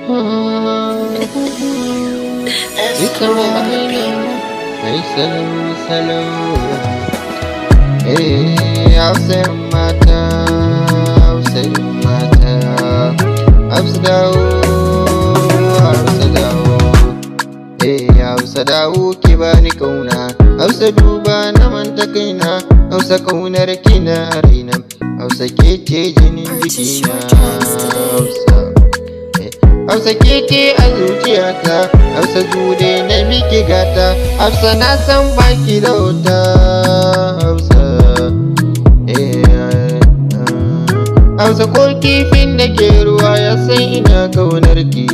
It's a hey, hello. Hey, I'll say mata, I'll say mata, I'll say hey, I'll say ki bani kauna, I'll say duba na manta kaina, I'll say kaunar kina raina, I'll say ke ce jinin jikina, Hausa keke a zuciyata, Hausa jude na miki gata, Hausa na san baki da wuta, Hausa ko kifin da ke ruwa ya san ina kaunar ki,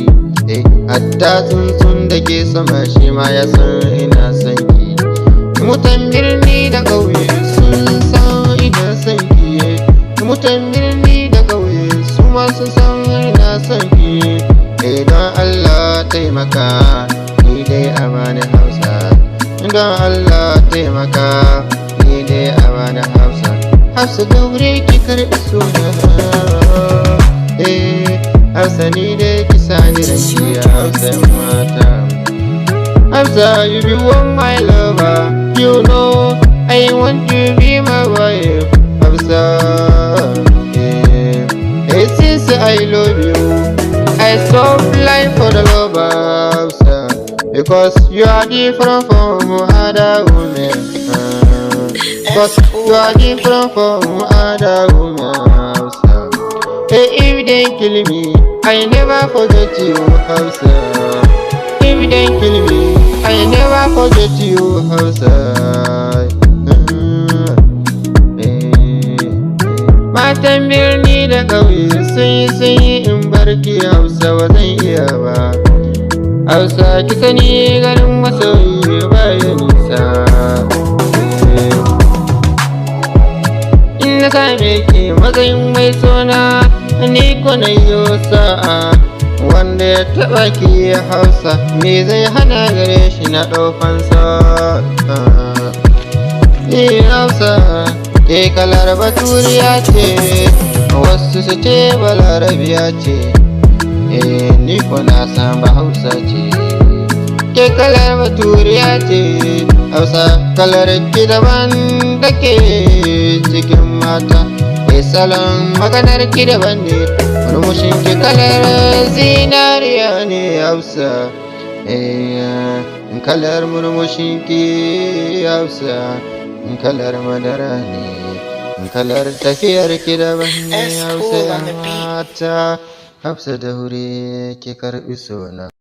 hatta tsuntsun da ke sama shi ma ya san ina san ki. Mutan birni da ƙauye sun san ina san ki, mutan birni da ƙauye su ma sun san ina san ki. Don Allah taimaka ni dai a bani Hausa, don Allah taimaka ni dai a bani Hausa. Hausa daure ki karɓi suna, Hausa ni dai ki sani ranki Hausa mata. Hausa you be one my lover, you know I want to be my wife. Hausa, since I love you I so blind for the lovers, because you are different from other women, because you are different from other women. Hey, if they kill me, I never forget you, Hausa. If they kill me, I never forget you, Hausa. Matan birni da ƙauye sun yi in barki Hausa ba zan iya ba. Hausa ki sani ganin masoyi baya nisa. In na same ki matsayin mai sona ni ko na yi sa'a, wanda ya taɓa ki Hausa me zai hana gare shi na ɗaukansa. Hausa ke kalar baturiya ce, wasu su ce balarabiya ce, ni ko na san ba Hausa ce. Ke kalar baturiya ce, Hausa kalar ki daban take cikin mata, salon maganar ki daban ne, murmushin ki kalar zinariya ne Hausa, kalar murmushin ki Hausa kalar madara ne, kalar tafiyar ki daban ne Hausa mata. Hausa daure ki karɓi sona.